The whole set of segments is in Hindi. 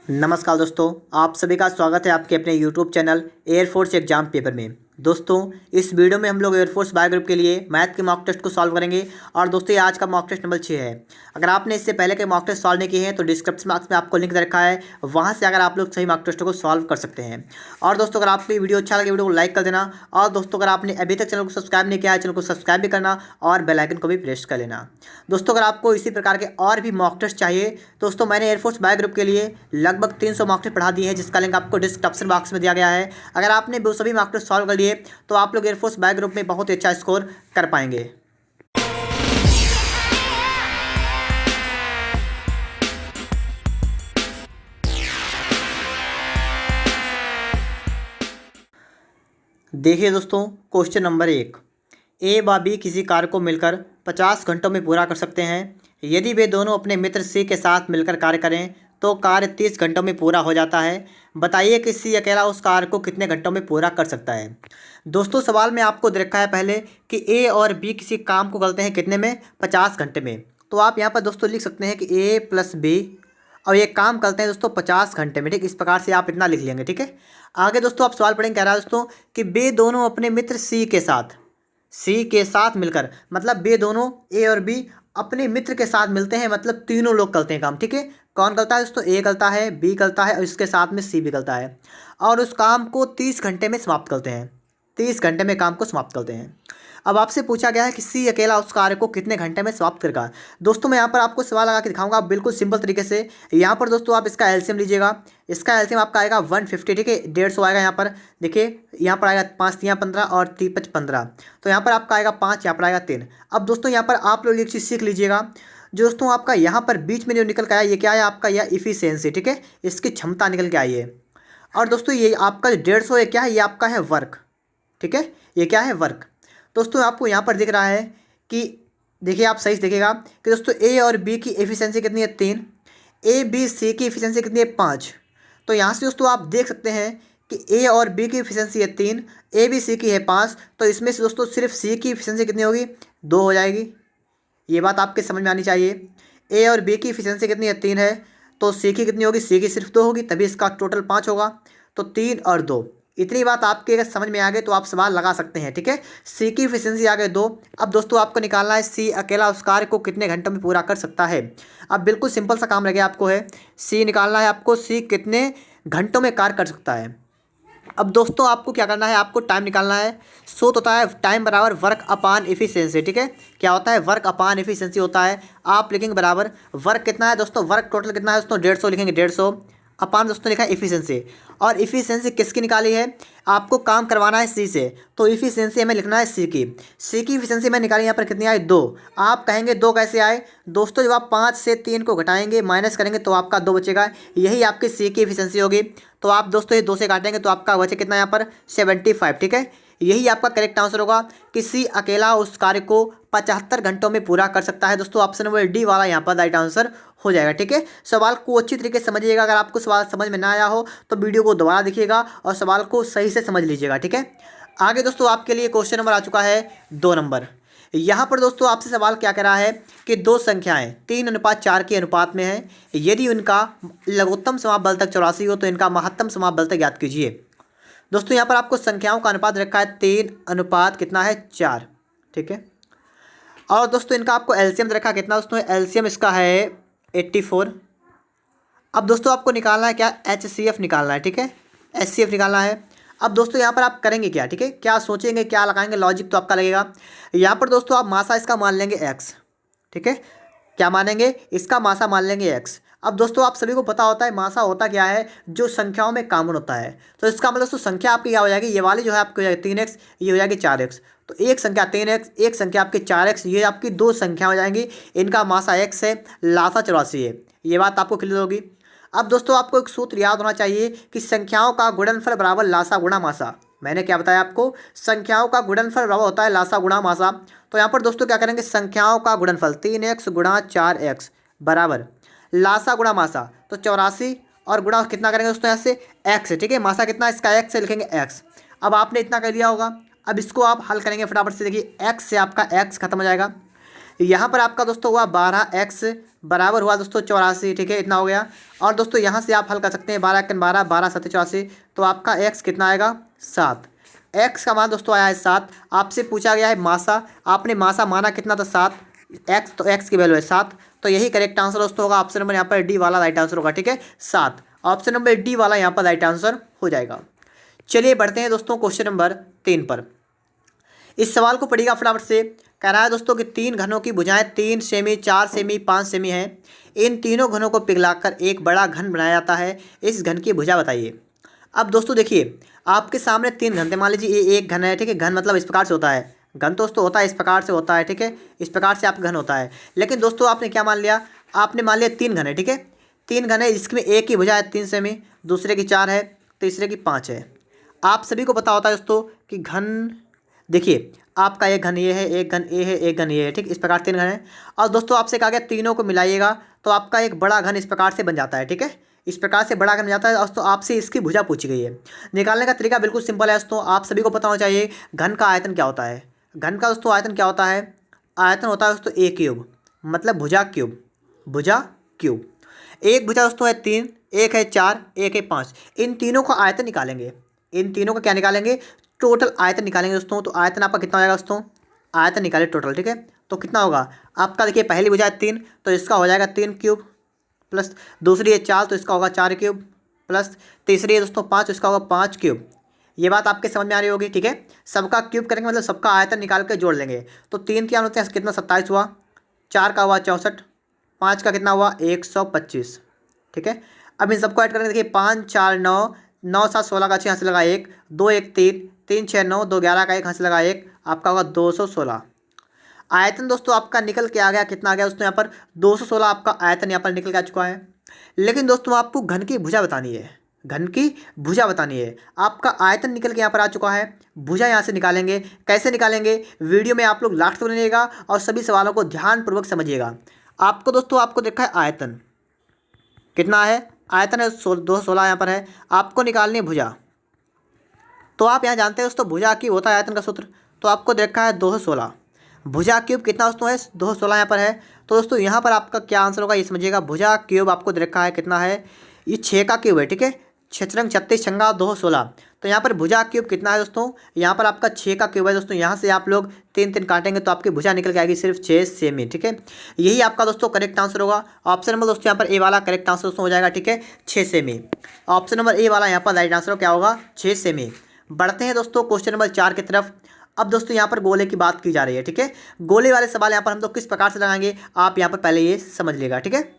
नमस्कार दोस्तों, आप सभी का स्वागत है आपके अपने YouTube channel air force exam paper में। दोस्तों, इस वीडियो में हम लोग एयरफोर्स बायो ग्रुप के लिए मैथ के मॉक टेस्ट को सॉल्व करेंगे। और दोस्तों, ये आज का मॉक टेस्ट नंबर 6 है। अगर आपने इससे पहले के मॉक टेस्ट सॉल्व नहीं किए हैं तो डिस्क्रिप्शन बॉक्स में आपको लिंक दे रखा है, वहाँ से अगर आप लोग सही मॉक टेस्ट को सॉल्व कर सकते हैं। और दोस्तों, अगर आपको ये वीडियो अच्छा लगे वीडियो को लाइक कर देना। और दोस्तों, अगर आपने अभी तक चैनल को सब्सक्राइब नहीं किया है चैनल को सब्सक्राइब भी करना और बेल आइकन को भी प्रेस कर लेना। दोस्तों, अगर आपको इसी प्रकार के और भी मॉक टेस्ट चाहिए, दोस्तों मैंने एयरफोर्स बायो ग्रुप के लिए लगभग 300 मॉक टेस्ट पढ़ा दिए हैं, जिसका लिंक आपको डिस्क्रिप्शन बॉक्स में दिया गया है। अगर आपने वो सभी मॉक टेस्ट सॉल्व कर लिए तो आप लोग एयरफोर्स बायो ग्रुप में बहुत ही अच्छा स्कोर कर पाएंगे। देखिए दोस्तों, क्वेश्चन नंबर 1। ए व बी किसी कार्य को मिलकर 50 घंटों में पूरा कर सकते हैं। यदि वे दोनों अपने मित्र सी के साथ मिलकर कार्य करें तो कार्य 30 घंटों में पूरा हो जाता है। बताइए कि सी अकेला उस कार्य को कितने घंटों में पूरा कर सकता है। दोस्तों, सवाल में आपको दे रखा है पहले कि ए और बी किसी काम को करते हैं कितने में, 50 घंटे में। तो आप यहाँ पर दोस्तों लिख सकते हैं कि ए प्लस बी और ये काम करते हैं दोस्तों 50 घंटे में। ठीक, इस प्रकार से आप इतना लिख लेंगे। ठीक है, आगे दोस्तों आप सवाल पढ़ेंगे। कह रहा है दोस्तों कि वे दोनों अपने मित्र सी के साथ मिलकर, मतलब वे दोनों ए और बी अपने मित्र के साथ मिलते हैं, मतलब तीनों लोग करते हैं काम। ठीक है, कौन करता है दोस्तों, ए करता है, बी करता है और इसके साथ में सी भी करता है। और उस काम को 30 घंटे में समाप्त करते हैं। 30 घंटे में काम को समाप्त करते हैं। अब आपसे पूछा गया है कि सी अकेला उस कार्य को कितने घंटे में समाप्त करेगा। दोस्तों, मैं यहाँ पर आपको सवाल लगा के दिखाऊंगा बिल्कुल सिंपल तरीके से। यहाँ पर दोस्तों आप इसका एलसीएम लीजिएगा। इसका एलसीएम आपका आएगा 150। ठीक है, 150 आएगा। यहाँ पर देखिए, यहाँ पर आएगा 5 3 15 और 3 5 15। तो यहाँ पर आपका आएगा 5, यहाँ पर आएगा 3। अब दोस्तों यहाँ पर आप लोग एक चीज़ सीख लीजिएगा। जो दोस्तों आपका यहाँ पर बीच में जो निकल के आया, ये क्या है आपका, यह इफिशियंसी। ठीक है, इसकी क्षमता निकल के आई है। और दोस्तों ये आपका 150 है, क्या है, ये आपका है वर्क। ठीक है, ये क्या है, वर्क। दोस्तों आपको यहाँ पर दिख रहा है कि देखिए, आप सही से देखिएगा कि दोस्तों ए और बी की एफिशिएंसी कितनी है, 3। ए बी सी की एफिशिएंसी कितनी है, 5। तो यहाँ से दोस्तों आप देख सकते हैं कि ए और बी की एफिशिएंसी है 3, ए बी सी की है 5। तो इसमें से दोस्तों सिर्फ सी की एफिशिएंसी कितनी होगी, 2 हो जाएगी। ये बात आपके समझ में आनी चाहिए। ए और बी की एफिशिएंसी कितनी है, 3 है। तो सी की कितनी होगी, सी की सिर्फ 2 होगी, तभी इसका टोटल 5 होगा। तो 3 और 2, इतनी बात आपके अगर समझ में आ गई तो आप सवाल लगा सकते हैं। ठीक है, सी की एफिशिएंसी आ गई 2। अब दोस्तों आपको निकालना है सी अकेला उस कार्य को कितने घंटों में पूरा कर सकता है। अब बिल्कुल सिंपल सा काम रह गया आपको, है सी निकालना है आपको, सी कितने घंटों में कार्य कर सकता है। अब दोस्तों आपको क्या करना है, आपको टाइम निकालना है। सूत्र होता है टाइम बराबर वर्क अपान एफिशिएंसी। ठीक है, क्या होता है, वर्क अपान एफिशिएंसी होता है। आप लिखेंगे बराबर वर्क कितना है दोस्तों, वर्क टोटल कितना है दोस्तों, 150 लिखेंगे, 150 अपान दोस्तों लिखा है एफिशिएंसी। और एफिशिएंसी किसकी निकाली है, आपको काम करवाना है सी से, तो एफिशिएंसी हमें लिखना है सी की। सी की एफिशिएंसी में निकाली, यहाँ पर कितनी आई, 2। आप कहेंगे 2 कैसे आए दोस्तों, जब आप 5 से 3 को घटाएंगे माइनस करेंगे तो आपका 2 बचेगा, यही आपकी सी की एफिशिएंसी होगी। तो आप दोस्तों ये 2 से काटेंगे तो आपका बचे कितना, यहाँ पर 75। ठीक है, यही आपका करेक्ट आंसर होगा कि सी अकेला उस कार्य को 75 घंटों में पूरा कर सकता है। दोस्तों ऑप्शन नंबर डी वाला यहाँ पर राइट आंसर हो जाएगा। ठीक है, सवाल को अच्छी तरीके से समझिएगा। अगर आपको सवाल समझ में ना आया हो तो वीडियो को दोबारा देखिएगा और सवाल को सही से समझ लीजिएगा। ठीक है, आगे दोस्तों आपके लिए क्वेश्चन नंबर आ चुका है 2 नंबर। यहाँ पर दोस्तों आपसे सवाल क्या कह रहा है कि दो संख्याएं 3:4 के अनुपात में हैं। यदि उनका लघुत्तम समापबलतक 84 हो तो इनका महत्तम समापबलतक ज्ञात कीजिए। दोस्तों यहाँ पर आपको संख्याओं का अनुपात रखा है 3 अनुपात कितना है, 4। ठीक है, और दोस्तों इनका आपको एलसीएम रखा कितना दोस्तों, एलसीएम इसका है 84। अब दोस्तों आपको निकालना है क्या, एचसीएफ निकालना है। ठीक है, एचसीएफ निकालना है। अब दोस्तों यहाँ पर आप करेंगे क्या, ठीक है, क्या सोचेंगे, क्या लगाएंगे, लॉजिक तो आपका लगेगा। यहाँ पर दोस्तों आप मासा इसका मान लेंगे एक्स। ठीक है, क्या मानेंगे, इसका मासा मान लेंगे एक्स। अब दोस्तों आप सभी को पता होता है मासा होता क्या है, जो संख्याओं में कॉमन होता है। तो इसका मतलब दोस्तों संख्या आपकी क्या हो जाएगी, ये वाली जो है आपकी हो जाएगी 3x, ये हो जाएगी 4x। तो एक संख्या 3x, एक संख्या आपकी 4x, ये आपकी 2 संख्या हो जाएंगी। इनका मासा x है, लासा 84 है। ये बात आपको क्लियर होगी। अब दोस्तों आपको एक सूत्र याद होना चाहिए कि संख्याओं का गुणनफल बराबर लासा गुणा मासा। मैंने क्या बताया आपको, संख्याओं का गुणनफल बराबर होता है लासा गुणा मासा। तो यहाँ पर दोस्तों क्या करेंगे, संख्याओं का गुणनफल 3x गुणा 4x बराबर लासा गुणा मासा। तो 84 और गुणा कितना करेंगे दोस्तों, यहाँ से x है। ठीक है, मासा कितना इसका x से लिखेंगे x। अब आपने इतना कर दिया होगा। अब इसको आप हल करेंगे फटाफट से। देखिए x से आपका x खत्म हो जाएगा, यहाँ पर आपका दोस्तों हुआ 12x बराबर हुआ दोस्तों 84, ठीक है, इतना हो गया। और दोस्तों यहाँ से आप हल कर सकते हैं 12×12 12 7 84, तो आपका x कितना आएगा 7। x का मान दोस्तों आया है 7। आपसे पूछा गया है मासा, आपने मासा माना कितना था 7, x तो x की वैल्यू है 7, तो यही करेक्ट आंसर दोस्तों होगा। ऑप्शन नंबर यहाँ पर डी वाला राइट आंसर होगा, ठीक है 7। ऑप्शन नंबर डी वाला यहाँ पर राइट आंसर हो जाएगा। चलिए बढ़ते हैं दोस्तों क्वेश्चन नंबर 3 पर। इस सवाल को पढ़िएगा फटाफट से। कह रहा है दोस्तों कि 3 घनों की भुजाएं 3 सेमी, 4 सेमी, 5 सेमी हैं। इन तीनों घनों को पिघलाकर एक बड़ा घन बनाया जाता है। इस घन की भुजा बताइए। अब दोस्तों देखिए, आपके सामने 3 घन थे। मान लीजिए ये एक घन है, ठीक है। घन मतलब इस प्रकार से होता है, घन दोस्तों होता है इस प्रकार से होता है, ठीक है, इस प्रकार से आपका घन होता है। लेकिन दोस्तों आपने क्या मान लिया, आपने मान लिया 3 घन है, ठीक है। 3 घन है, इसमें एक की भुजा है 3 सेमी, दूसरे की 4 है, तीसरे की 5 है। आप सभी को पता होता है दोस्तों कि घन, देखिए आपका एक घन ये है, एक घन ये है, एक घन ये है, ठीक, इस प्रकार 3 घन है। और दोस्तों आपसे कहा गया तीनों को मिलाइएगा तो आपका एक बड़ा घन इस प्रकार से बन जाता है, ठीक है, इस प्रकार से बड़ा घन बन जाता है। दोस्तों आपसे इसकी भुजा पूछी गई है। निकालने का तरीका बिल्कुल सिंपल है दोस्तों, आप सभी को पता होना चाहिए घन का आयतन क्या होता है। घन का दोस्तों आयतन क्या होता है, आयतन होता है दोस्तों ए क्यूब, मतलब भुजा क्यूब, भुजा क्यूब। एक भुजा दोस्तों है 3, एक है 4, एक है 5। इन तीनों का आयतन निकालेंगे, इन तीनों का क्या निकालेंगे, टोटल आयतन निकालेंगे दोस्तों। तो आयतन आपका कितना आएगा दोस्तों, आयतन निकाले टोटल, ठीक है। तो कितना होगा आपका, देखिए पहली भुजा है 3 तो इसका हो जाएगा 3 क्यूब, प्लस दूसरी है 4 तो इसका होगा 4 क्यूब, प्लस तीसरी है दोस्तों 5 तो इसका होगा 5 क्यूब। ये बात आपके समझ में आ रही होगी, ठीक है। सबका क्यूब करेंगे मतलब सबका आयतन निकाल के जोड़ लेंगे। तो 3 क्या होते हैं कितना 27 हुआ, 4 का हुआ 64, 5 का कितना हुआ 125, ठीक है। अब इन सबको ऐड करेंगे, देखिए 5 4 9, 9 7 16 का 6 यहाँ से लगा 1, 2 1 3, 3 6 9, 2 11 का 1 यहाँ से लगा 1, आपका होगा 216। आयतन दोस्तों आपका निकल के आ गया, कितना आ गया दोस्तों यहाँ पर 216 आपका आयतन यहाँ पर निकल के आ चुका है। लेकिन दोस्तों आपको घन की भुजा बतानी है, घन की भुजा बतानी है। आपका आयतन निकल के यहाँ पर आ चुका है, भुजा यहाँ से निकालेंगे। कैसे निकालेंगे, वीडियो में आप लोग लास्ट तक बनिएगा और सभी सवालों को ध्यानपूर्वक समझिएगा। आपको दोस्तों आपको देखा है आयतन कितना है, आयतन है 216 यहाँ पर है, आपको निकालनी है भुजा। तो आप यहाँ जानते हैं दोस्तों भुजा क्यूब होता है आयतन का सूत्र, तो आपको देखा है 216। भुजा क्यूब कितना दोस्तों है 216 यहाँ पर है। तो दोस्तों यहाँ पर आपका क्या आंसर होगा ये समझिएगा। भुजा क्यूब आपको दे रखा है कितना है, ये 6 का क्यूब है, ठीक है, 6 रंग 36 छंगा 216। तो यहाँ पर भुजा क्यूब कितना है दोस्तों, यहाँ पर आपका 6 का क्यूब है दोस्तों। यहाँ से आप लोग 3 3 काटेंगे तो आपकी भुजा निकल के आएगी सिर्फ 6 सेमी, ठीक है। यही आपका दोस्तों करेक्ट आंसर होगा। ऑप्शन नंबर दोस्तों यहाँ पर ए वाला करेक्ट आंसर दोस्तों हो जाएगा, ठीक है, 6 सेमी। ऑप्शन नंबर ए वाला यहाँ पर राइट आंसर क्या होगा 6 सेमी। बढ़ते हैं दोस्तों क्वेश्चन नंबर 4 की तरफ। अब दोस्तों यहाँ पर गोले की बात की जा रही है, ठीक है। गोले वाले सवाल यहाँ पर हम लोग किस प्रकार से लगाएंगे आप यहाँ पर पहले ये समझ लेगा, ठीक है।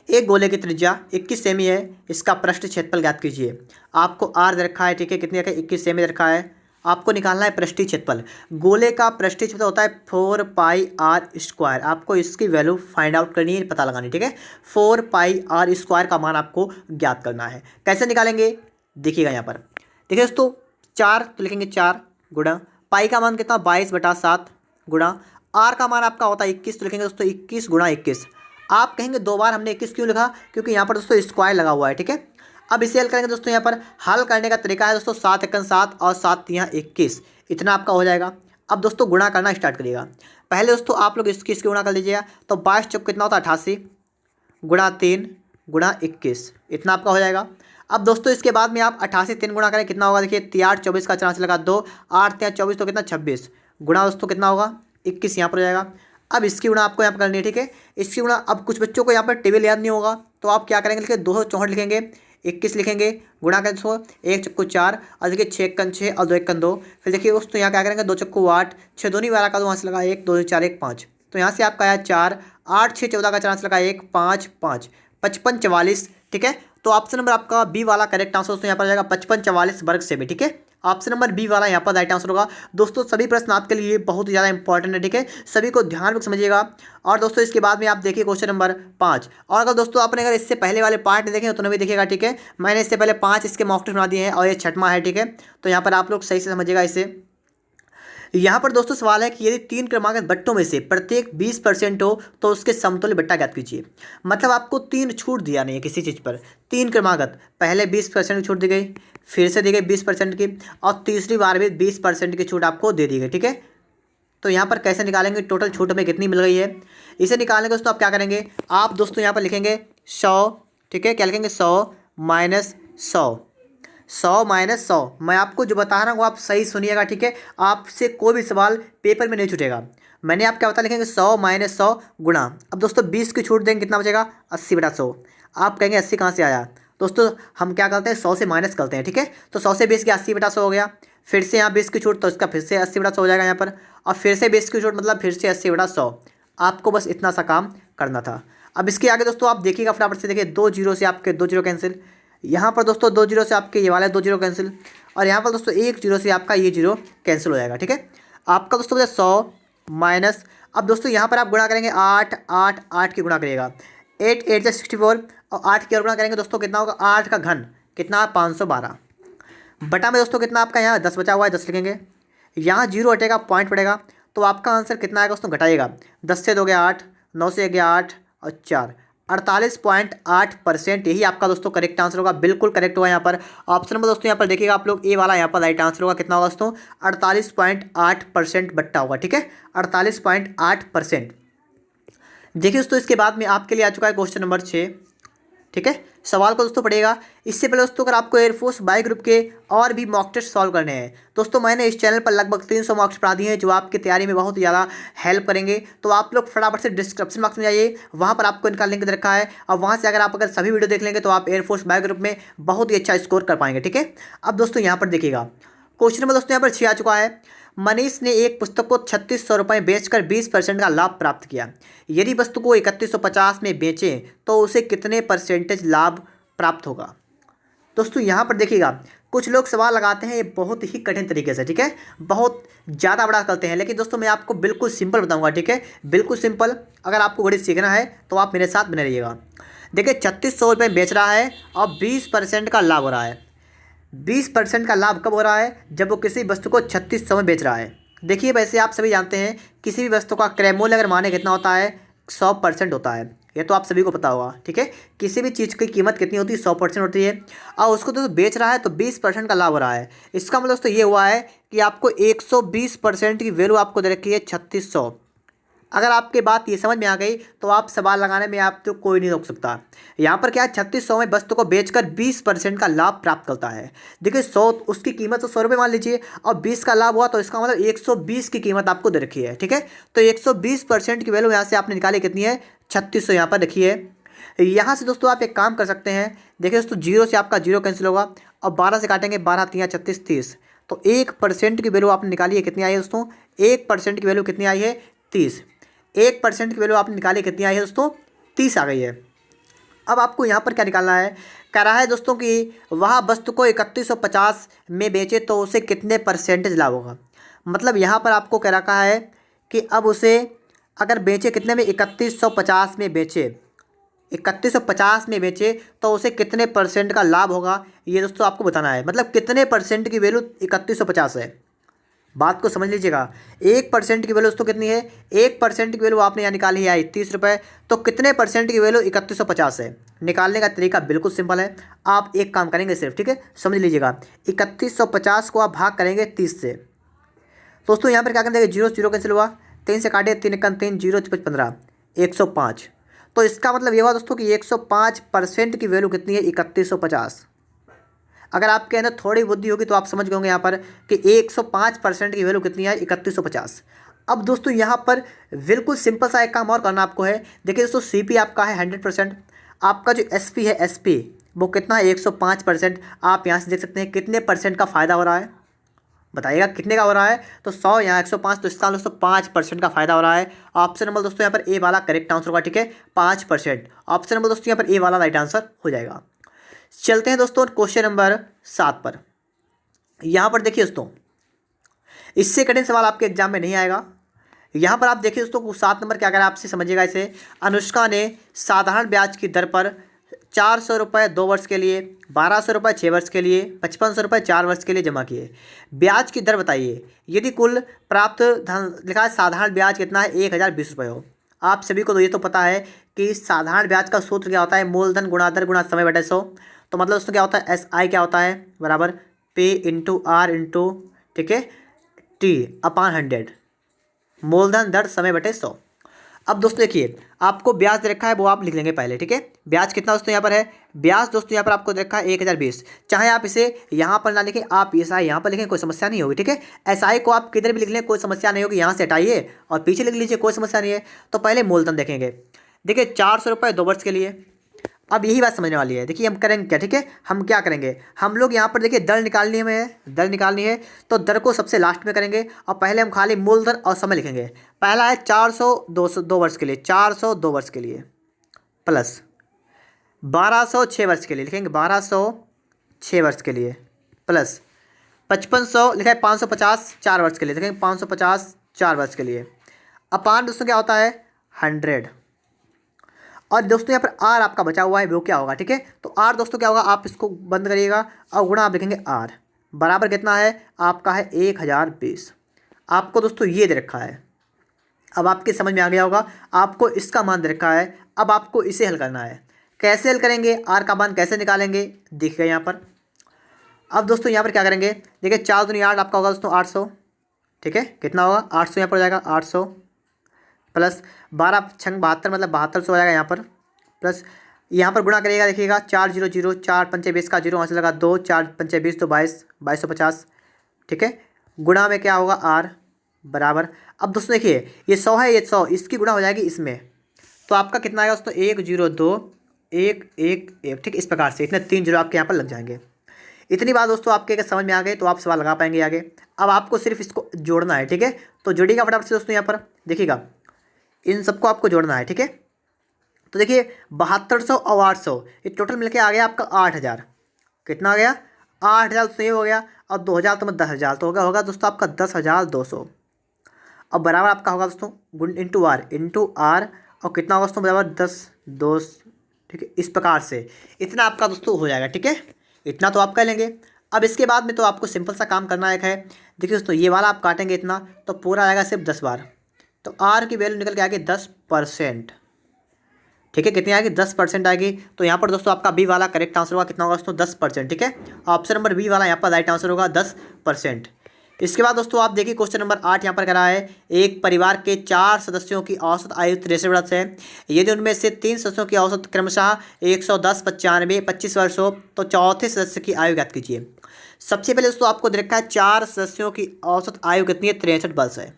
एक गोले की त्रिज्या 21 सेमी है, इसका पृष्ठ क्षेत्रफल ज्ञात कीजिए। आपको आर दे रखा है, ठीक है, कितने रखा है 21 सेमी दे रखा है। आपको निकालना है पृष्ठीय क्षेत्रफल। गोले का पृष्ठीय क्षेत्रफल होता है 4 पाई आर स्क्वायर। आपको इसकी वैल्यू फाइंड आउट करनी है, पता लगानी, ठीक है। 4 पाई आर स्क्वायर का मान आपको ज्ञात करना है। कैसे निकालेंगे देखिएगा यहाँ पर, देखिए दोस्तों 4 तो लिखेंगे 4 गुणा पाई का मान कितना 22/7 गुणा आर का मान आपका होता है 21 तो लिखेंगे दोस्तों 21 गुणा 21। आप कहेंगे 2 बार हमने 21 क्यों लिखा, क्योंकि यहाँ पर दोस्तों स्क्वायर लगा हुआ है, ठीक है। अब इसे हल करेंगे दोस्तों, यहाँ पर हल करने का तरीका है दोस्तों 7 एकन 7 और 7 यहाँ 21, इतना आपका हो जाएगा। अब दोस्तों गुणा करना स्टार्ट करिएगा। पहले दोस्तों आप लोग इसकी गुणा कर लीजिएगा, तो 22 चौक कितना होता है 88 गुणा 3 गुणा 21, इतना आपका हो जाएगा। अब दोस्तों इसके बाद में आप 88 3 गुणा करें कितना होगा, देखिए 3 8 24 का 4 से लगा 2, 8 3 24 तो कितना 26 गुणा दोस्तों कितना होगा 21 यहाँ पर हो जाएगा। अब इसकी गुणा आपको यहाँ पर करनी है, ठीक है। इसकी गुणा, अब कुछ बच्चों को यहाँ पर टेबल याद नहीं होगा तो आप क्या करेंगे, लिखिए 264 लिखेंगे, 21 लिखेंगे, गुणा करें दोस्तों 1 चक्कू 4 और देखिए 6 एकन 6 और 2 एकन 2। फिर देखिए दोस्तों यहाँ क्या करेंगे 2 चक्कू 8, 6 दूनी 12 का 2 वहाँ से लगा 1, 2 4 1 5, तो यहाँ से आपका आया 4, 8 6 14 का 4 से लगा 1 5 5 55 44, ठीक है। तो ऑप्शन नंबर आपका बी वाला करेक्ट आंसर दोस्तों यहाँ पर जाएगा 55 44 वर्ग सेमी, ठीक है। ऑप्शन नंबर बी वाला यहाँ पर राइट आंसर होगा। दोस्तों सभी प्रश्न आपके लिए बहुत ही ज़्यादा इंपॉर्टेंट है, ठीक है, सभी को ध्यान में समझिएगा। और दोस्तों इसके बाद में आप देखिए क्वेश्चन नंबर 5। और अगर दोस्तों आपने अगर इससे पहले वाले पार्ट नहीं देखे तो भी देखिएगा, ठीक है। मैंने इससे पहले 5 इसके मॉक टेस्ट बना दिए हैं और ये 6वां है, ठीक है। तो यहाँ पर आप लोग सही से समझिएगा इसे। यहाँ पर दोस्तों सवाल है कि यदि 3 क्रमागत बट्टों में से प्रत्येक 20% हो तो उसके समतुल्य बट्टा ज्ञात कीजिए। मतलब आपको 3 छूट दिया नहीं है किसी चीज़ पर। 3 क्रमागत, पहले 20% की छूट दी गई, फिर से दी गई 20% की, और तीसरी बार भी 20% की छूट आपको दे दी गई, ठीक है। तो यहाँ पर कैसे निकालेंगे टोटल छूट हमें कितनी मिल गई है। इसे निकालने के दोस्तों आप क्या करेंगे, आप दोस्तों यहाँ पर लिखेंगे 100, ठीक है, क्या लिखेंगे 100 माइनस 100, 100 माइनस 100। मैं आपको जो बता रहा हूँ आप सही सुनिएगा, ठीक है, आपसे कोई भी सवाल पेपर में नहीं छूटेगा। मैंने आप क्या बता लिखेंगे 100 माइनस 100 गुणा, अब दोस्तों 20 की छूट देंगे कितना बचेगा 80/100। आप कहेंगे 80 कहाँ से आया, दोस्तों हम क्या करते हैं 100 से माइनस करते हैं, ठीक है, तो 100 से 20 के 80/100 हो गया। फिर से यहाँ 20 की छूट तो इसका फिर से 80/100 हो जाएगा यहाँ पर, और फिर से 20 की छूट मतलब फिर से 80/100। आपको बस इतना सा काम करना था। अब इसके आगे दोस्तों आप देखिएगा फटाफट से, देखिए 2 जीरो से आपके 2 जीरो कैंसिल, यहाँ पर दोस्तों 2 जीरो से आपके ये वाला 2 जीरो कैंसिल, और यहाँ पर दोस्तों 1 जीरो से आपका ये जीरो कैंसिल हो जाएगा, ठीक है। आपका दोस्तों बचा 100 माइनस, अब दोस्तों यहाँ पर आप गुणा करेंगे 8 8 8 की गुणा करिएगा, 8 8 जा 64, और 8 की और गुणा करेंगे दोस्तों कितना होगा 8 का घन कितना 512 बटा में दोस्तों कितना आपका यहाँ 10 बचा हुआ है, 10 लिखेंगे, यहाँ जीरो हटेगा पॉइंट पड़ेगा, तो आपका आंसर कितना आएगा दोस्तों घटाइएगा, 10 से 2 गया 8, 9 से गया 8 और 4, 48.8%। यही आपका दोस्तों करेक्ट आंसर होगा, बिल्कुल करेक्ट होगा। यहाँ पर ऑप्शन में दोस्तों यहाँ पर देखिएगा आप लोग, ए वाला यहाँ पर राइट आंसर होगा, कितना होगा दोस्तों 48.8% बट्टा होगा, ठीक है, 48.8%। देखिए दोस्तों इसके बाद में आपके लिए आ चुका है क्वेश्चन नंबर 6, ठीक है। सवाल को दोस्तों पढ़िएगा। इससे पहले दोस्तों अगर आपको एयरफोर्स बाय ग्रुप के और भी मॉक टेस्ट सॉल्व करने हैं दोस्तों, मैंने इस चैनल पर लगभग 300 मॉक टेस्ट पढ़ा दिए हैं जो आपकी तैयारी में बहुत ज़्यादा हेल्प करेंगे। तो आप लोग फटाफट से डिस्क्रिप्शन बॉक्स में जाइए, वहाँ पर आपको इनका लिंक दे रखा है, और वहाँ से अगर सभी वीडियो देख लेंगे तो आप एयरफोर्स बाय ग्रुप में बहुत ही अच्छा स्कोर कर पाएंगे, ठीक है। अब दोस्तों यहाँ पर देखिएगा क्वेश्चन नंबर दोस्तों यहाँ पर 6 आ चुका है। मनीष ने एक पुस्तक को 3600 रुपये बेचकर 20% का लाभ प्राप्त किया। यदि वस्तु को 3150 में बेचें तो उसे कितने परसेंटेज लाभ प्राप्त होगा। दोस्तों यहाँ पर देखिएगा कुछ लोग सवाल लगाते हैं ये बहुत ही कठिन तरीके से, ठीक है, बहुत ज़्यादा बड़ा करते हैं, लेकिन दोस्तों मैं आपको बिल्कुल सिंपल बताऊंगा, ठीक है, बिल्कुल सिंपल। अगर आपको गणित सीखना है तो आप मेरे साथ बने रहिएगा। देखिए 3600 रुपये बेच रहा है और 20% का लाभ हो रहा है। 20% का लाभ कब हो रहा है, जब वो किसी वस्तु को 3600 में बेच रहा है। देखिए वैसे आप सभी जानते हैं किसी भी वस्तु का क्रय मूल्य अगर माने कितना होता है 100% होता है, ये तो आप सभी को पता होगा, ठीक है। किसी भी चीज़ की कीमत कितनी होती है 100% होती है, और उसको तो बेच रहा है तो 20% का लाभ हो रहा है। इसका मतलब दोस्तों ये हुआ है कि आपको 120% की वैल्यू आपको दे रखी है 3600। अगर आपके बात ये समझ में आ गई तो आप सवाल लगाने में आप तो कोई नहीं रोक सकता। यहाँ पर क्या है 3600 में वस्तु को बेचकर 20% का लाभ प्राप्त करता है। देखिए 100 उसकी कीमत तो 100 रुपये मान लीजिए, और 20 का लाभ हुआ तो इसका मतलब 120 की कीमत आपको दे रखी है, ठीक है। तो 120% की वैल्यू यहाँ से आपने निकाली कितनी है 3600 यहाँ पर रखी है। यहाँ से दोस्तों आप एक काम कर सकते हैं, देखिए दोस्तों जीरो से आपका जीरो कैंसिल होगा, और 12 से काटेंगे 12 3 36 30, तो 1% की वैल्यू आपने निकाली है कितनी आई है दोस्तों 1% की वैल्यू कितनी आई है 30। 1% की वैल्यू आपने निकाली कितनी आई है दोस्तों 30 आ गई है। अब आपको यहाँ पर क्या निकालना है, कह रहा है दोस्तों कि वह वस्तु को 3150 में बेचे तो उसे कितने परसेंटेज लाभ होगा। मतलब यहाँ पर आपको कह रखा है कि अब उसे अगर बेचे कितने में 3150 में बेचे, 3150 में बेचे तो उसे कितने परसेंट का लाभ होगा, ये दोस्तों आपको बताना है। मतलब कितने परसेंट की वैल्यू 3150 है, बात को समझ लीजिएगा। 1% की वैल्यू दोस्तों कितनी है, 1% की वैल्यू आपने यहाँ निकाली है 30 रुपये, तो कितने परसेंट की वैल्यू 3150 है। निकालने का तरीका बिल्कुल सिंपल है, आप एक काम करेंगे सिर्फ, ठीक है, समझ लीजिएगा। 3150 को आप भाग करेंगे 30 से, दोस्तों यहाँ पर क्या करेंगे जीरो जीरो कैंसिल हुआ, 3 से काटे 3 1 3 0 5 15 105। तो इसका मतलब ये हुआ दोस्तों कि 105% की वैल्यू कितनी है 3150। अगर आपके अंदर थोड़ी बुद्धि होगी तो आप समझ गए होंगे यहाँ पर कि 105% की वैल्यू कितनी है 3150। अब दोस्तों यहाँ पर बिल्कुल सिंपल सा एक काम और करना आपको है। देखिए दोस्तों CP आपका है 100%, आपका जो SP है SP वो कितना है 105%। आप यहाँ से देख सकते हैं कितने परसेंट का फ़ायदा हो रहा है, बताइएगा कितने का हो रहा है। तो 100 यहाँ 105, तो इसका दोस्तों 5% का फ़ायदा हो रहा है। ऑप्शन नंबर दोस्तों यहाँ पर ए वाला करेक्ट आंसर होगा, ठीक है, 5%। ऑप्शन नंबर दोस्तों यहाँ पर ए वाला राइट आंसर हो जाएगा। चलते हैं दोस्तों क्वेश्चन नंबर 7 पर। यहाँ पर देखिए दोस्तों इससे कठिन सवाल आपके एग्जाम में नहीं आएगा। यहाँ पर आप देखिए दोस्तों 7 नंबर क्या करें आपसे समझिएगा इसे। अनुष्का ने साधारण ब्याज की दर पर 400 रुपये 2 वर्ष के लिए, 1200 रुपये 6 वर्ष के लिए, 5500 रुपये 4 वर्ष के लिए जमा किए। ब्याज की दर बताइए यदि कुल प्राप्त धन लिखा है साधारण ब्याज कितना है 1020 रुपये हो। आप सभी को तो ये तो पता है कि साधारण ब्याज का सूत्र क्या होता है, मूलधन गुणा दर गुणा समय बटे 100। तो मतलब दोस्तों क्या होता है SI क्या होता है बराबर P इंटू R इंटू, ठीक है, T/100। मूलधन दर समय बटे 100। अब दोस्तों देखिए, आपको ब्याज दे रखा है वो आप लिख लेंगे पहले, ठीक है। ब्याज कितना दोस्तों यहाँ पर है, ब्याज दोस्तों यहाँ पर आपको दे रखा है 1020। चाहे आप इसे यहाँ पर ना लिखें, आप SI यहाँ पर लिखें, कोई समस्या नहीं होगी, ठीक है। SI को आप किधर भी लिख लें, कोई समस्या नहीं होगी। यहाँ से हटाइए और पीछे लिख लीजिए, कोई समस्या नहीं है। तो पहले मूलधन देखेंगे। देखिए 400 रुपये 2 वर्ष के लिए। अब यही बात समझने वाली है। देखिए हम करेंगे क्या, ठीक है, हम क्या करेंगे, हम लोग यहाँ पर देखिए दर निकालनी है, हमें दर निकालनी है। तो दर को सबसे लास्ट में करेंगे और पहले हम खाली मूलधन और समय लिखेंगे। पहला है 400 2 वर्ष के लिए, 400 2 वर्ष के लिए, प्लस 1200 6 वर्ष के लिए लिखेंगे, 1200 6 वर्ष के लिए, प्लस 5500 लिखा है 550 4 वर्ष के लिए, देखेंगे 550 4 वर्ष के लिए। अपान दोस्तों क्या होता है 100। और दोस्तों यहाँ पर आर आपका बचा हुआ है, वो क्या होगा, ठीक है। तो आर दोस्तों क्या होगा, आप इसको बंद करिएगा और गुणा आप लिखेंगे आर, बराबर कितना है आपका है 1020। आपको दोस्तों ये दे रखा है, अब आपके समझ में आ गया होगा। आपको इसका मान दे रखा है, अब आपको इसे हल करना है। कैसे हल करेंगे, आर का मान कैसे निकालेंगे, देखिएगा यहाँ पर। अब दोस्तों यहाँ पर क्या करेंगे, देखिए 4 दूनी 8 आपका होगा दोस्तों 800, ठीक है। कितना होगा 800 यहाँ पर हो जाएगा 800, प्लस 12 छंग 72 मतलब 7200 हो जाएगा यहाँ पर, प्लस यहाँ पर गुणा करिएगा, देखिएगा 4 0 0 4 पंचे 20 का 0 वहाँ से लगा 2 4 पंचे 20 तो 2250, ठीक है। गुणा में क्या होगा आर बराबर। अब दोस्तों देखिए ये 100 है, ये 100, इसकी गुणा हो जाएगी इसमें, तो आपका कितना आएगा दोस्तों 1 0 2 1 1 1, ठीक। इस प्रकार से इतने 3 जीरो आपके यहाँ पर लग जाएंगे। इतनी बात दोस्तों आपके अगर समझ में आ गई तो आप सवाल लगा पाएंगे आगे। अब आपको सिर्फ इसको जोड़ना है, ठीक है। तो जोड़िएगा फटाफट से दोस्तों, यहाँ पर देखिएगा इन सबको आपको जोड़ना है, ठीक है। तो देखिए 7200 और 800 ये टोटल मिलके आ गया आपका 8000। कितना आ गया 8000, तो ये हो गया। और 2000 तो 10,000 तो होगा दोस्तों आपका 10,200। अब बराबर आपका होगा दोस्तों गुण इंटू आर और कितना होगा दोस्तों बराबर 10 2, ठीक है। इस प्रकार से इतना आपका दोस्तों हो जाएगा, ठीक है। इतना तो आप कर लेंगे। अब इसके बाद में तो आपको सिंपल सा काम करना एक है। देखिए दोस्तों ये वाला आप काटेंगे इतना तो पूरा आएगा सिर्फ 10 बार, तो आर की वैल्यू निकल के आएगी 10%, ठीक है। कितनी आएगी 10% आएगी। तो यहाँ पर दोस्तों आपका बी वाला करेक्ट आंसर होगा, कितना होगा दोस्तों 10%, ठीक है। ऑप्शन नंबर बी वाला यहाँ पर राइट आंसर होगा 10%। इसके बाद दोस्तों आप देखिए क्वेश्चन नंबर 8 यहाँ पर करा है। एक परिवार के 4 सदस्यों की औसत आयु 63 वर्ष है। यदि उनमें से 3 सदस्यों की औसत क्रमशः 110 95 25 वर्ष हो तो चौथे सदस्य की आयु ज्ञात कीजिए। सबसे पहले दोस्तों आपको दे रखा है 4 सदस्यों की औसत आयु कितनी है 63 वर्ष है।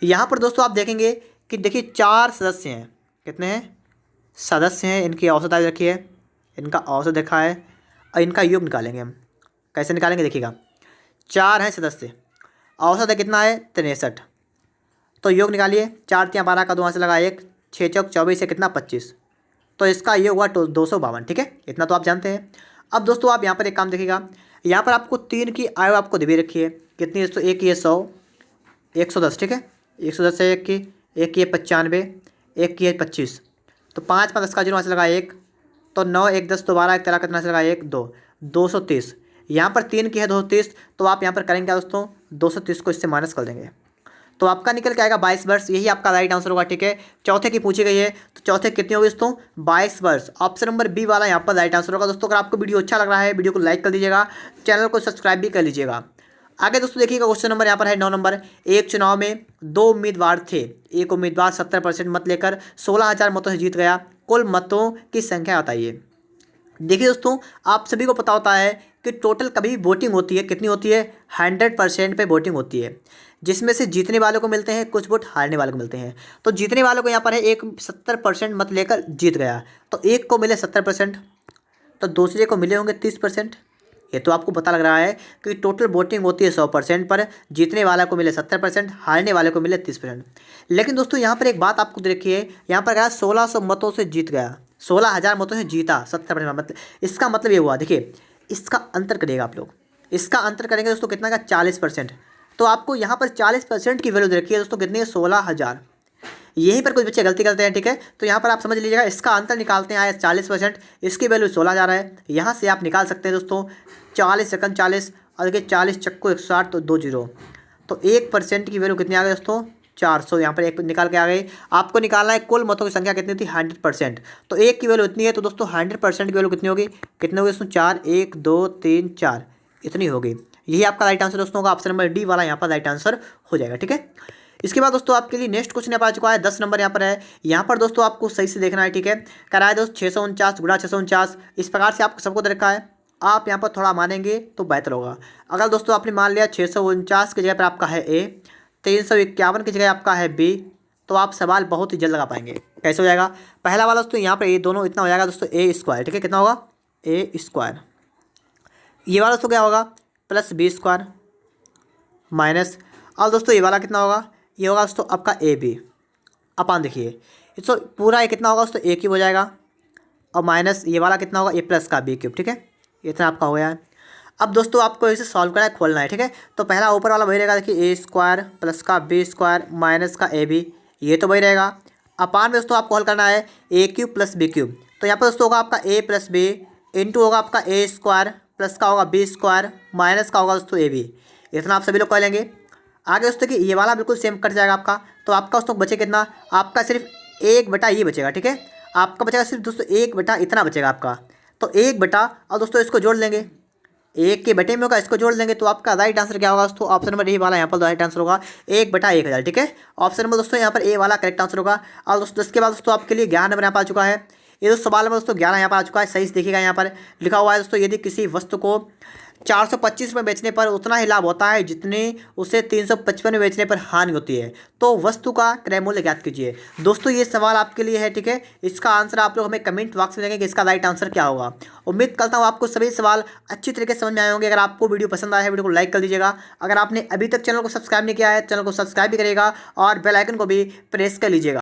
यहाँ पर दोस्तों आप देखेंगे कि देखिए 4 सदस्य हैं, कितने हैं सदस्य हैं, इनकी औसत आयु रखी है, इनका औसत देखा है और इनका योग निकालेंगे हम। कैसे निकालेंगे देखिएगा, 4 हैं सदस्य, औसत है कितना है 63, तो योग निकालिए 4 3 12 का 2 वहाँ से लगा 1 6 चौक 24 है कितना 25, तो इसका योग हुआ 252, ठीक है। इतना तो आप जानते हैं। अब दोस्तों आप यहाँ पर एक काम देखिएगा, यहाँ पर आपको 3 की आयु आपको दे रखी है, कितनी है दोस्तों, एक की है 100 110, ठीक है। 110 है एक की है 95, एक की है 25, तो 5 5 10 का 0 वहाँ से लगा 1, तो 9 1 10 तो 12 1 13 कितना से लगा 1 2 230। यहाँ पर 3 की है 230, तो आप यहाँ पर करेंगे क्या दोस्तों 230 को इससे माइनस कर देंगे, तो आपका निकल के आएगा 22 वर्ष। यही आपका राइट आंसर होगा, ठीक है। चौथे की पूछी गई है तो चौथे कितनी होगी दोस्तों 22 वर्ष। ऑप्शन नंबर बी वाला यहाँ पर राइट आंसर होगा दोस्तों। अगर आपको वीडियो अच्छा लग रहा है वीडियो को लाइक कर दीजिएगा, चैनल को सब्सक्राइब भी कर लीजिएगा। आगे दोस्तों देखिएगा क्वेश्चन नंबर यहाँ पर है 9 नंबर। एक चुनाव में 2 उम्मीदवार थे, एक उम्मीदवार 70% मत लेकर 16,000 मतों से जीत गया, कुल मतों की संख्या बताइए। देखिए दोस्तों आप सभी को पता होता है कि टोटल कभी भी वोटिंग होती है, कितनी होती है 100% पे वोटिंग होती है, जिसमें से जीतने वालों को मिलते हैं कुछ वोट हारने वालों को मिलते हैं। तो जीतने वालों को यहाँ पर है एक 70% मत लेकर जीत गया, तो एक को मिले 70%, तो दूसरे को मिले होंगे 30%। ये तो आपको पता लग रहा है कि टोटल वोटिंग होती है 100% पर, जीतने वाला को मिले 70%, हारने वाले को मिले 30%। लेकिन दोस्तों यहाँ पर एक बात आपको देखिए, यहाँ पर कहा 1600 मतों से जीत गया, 16,000 मतों से जीता 70%, मतलब इसका मतलब ये हुआ, देखिए इसका अंतर करिएगा आप लोग, इसका अंतर करेंगे दोस्तों कितना का 40%, तो आपको यहाँ पर 40% की वैल्यू दे रखी है दोस्तों, कितनी है 16,000। यहीं पर कुछ बच्चे गलती करते हैं, ठीक है। तो यहाँ पर आप समझ लीजिएगा इसका अंतर निकालते हैं 40%, इसकी वैल्यू 16,000 है। यहाँ से आप निकाल सकते हैं दोस्तों 40 सेकंड 40, और देखिए 40 चक्को 160 तो 2 जीरो, तो 1% की वैल्यू कितनी आ गई दोस्तों 400। यहाँ पर एक निकाल के आ गई। आपको निकालना है कुल मतों की संख्या कितनी थी 100%, तो एक की वैल्यू इतनी है, तो दोस्तों 100% की वैल्यू कितनी होगी, कितनी होगी दोस्तों 4 1 2 3 4 इतनी होगी। यही आपका राइट आंसर दोस्तों होगा, ऑप्शन नंबर डी वाला यहाँ पर राइट आंसर हो जाएगा, ठीक है। इसके बाद दोस्तों आपके लिए नेक्स्ट क्वेश्चन यहाँ पर आ चुका है, 10 नंबर यहाँ पर है। यहाँ पर दोस्तों आपको सही से देखना है, ठीक है। कराए दोस्त 649 गुणा 649, इस प्रकार से आपको सबको दे रखा है। आप यहाँ पर थोड़ा मानेंगे तो बेहतर होगा। अगर दोस्तों आपने मान लिया 649 की जगह पर आपका है ए, 351 की जगह आपका है बी, तो आप सवाल बहुत ही जल्द लगा पाएंगे। कैसे हो जाएगा? पहला वाला दोस्तों यहाँ पर ए दोनों इतना हो जाएगा दोस्तों ए स्क्वायर, ठीक है। कितना होगा? ए स्क्वायर। ये वाला दोस्तों क्या होगा? प्लस बी स्क्वायर माइनस, और दोस्तों ये वाला कितना होगा? ये होगा दोस्तों आपका ए बी अपान, देखिए तो पूरा ये कितना होगा दोस्तों? ए क्यूब हो जाएगा, और माइनस ये वाला कितना होगा? ए प्लस का बी क्यूब, ठीक है। इतना आपका हो गया है। अब दोस्तों आपको इसे सॉल्व करना है, खोलना है, ठीक है। तो पहला ऊपर वाला वही रहेगा, देखिए ए स्क्वायर प्लस का बी स्क्वायर माइनस का ए बी, ये तो वही रहेगा। अपान में दोस्तों आपको हल करना है ए क्यूब प्लस बी क्यूब। तो यहाँ पर दोस्तों होगा आपका ए प्लस बी इंटू होगा आपका ए स्क्वायर प्लस का होगा बी स्क्वायर माइनस का होगा दोस्तों ए बी। इतना आप सभी लोग कह लेंगे। आगे दोस्तों कि ये वाला बिल्कुल सेम कट जाएगा आपका, तो आपका दोस्तों बचे कितना? आपका सिर्फ 1 बटा ये बचेगा, ठीक है। आपका बचेगा सिर्फ दोस्तों 1 बटा इतना बचेगा आपका, तो 1 बटा, और दोस्तों इसको जोड़ लेंगे, 1 के बटे में होगा, इसको जोड़ लेंगे, तो आपका राइट आंसर क्या होगा दोस्तों? ऑप्शन नंबर ए वाला यहाँ पर राइट आंसर होगा 1 बटा 1000, ठीक है। ऑप्शन नंबर दोस्तों यहाँ पर ए वाला करेक्ट आंसर होगा। और दोस्तों इसके बाद दोस्तों आपके लिए 11 नंबर यहाँ पर आ चुका है। ये दोस्तों सवाल नंबर दोस्तों 11 यहाँ पर आ चुका है। सही से देखिएगा, यहाँ पर लिखा हुआ है दोस्तों, यदि किसी वस्तु को 425 में बेचने पर उतना ही लाभ होता है जितने उसे 355 में बेचने पर हानि होती है, तो वस्तु का क्रय मूल्य ज्ञात कीजिए। दोस्तों ये सवाल आपके लिए है, ठीक है। इसका आंसर आप लोग हमें कमेंट बॉक्स में देंगे कि इसका राइट आंसर क्या होगा। उम्मीद करता हूँ आपको सभी सवाल अच्छी तरीके से समझ में आए होंगे। अगर आपको वीडियो पसंद आया है, वीडियो को लाइक कर दीजिएगा। अगर आपने अभी तक चैनल को सब्सक्राइब नहीं किया है, चैनल को सब्सक्राइब भी करिएगा और बेल आइकन को भी प्रेस कर लीजिएगा।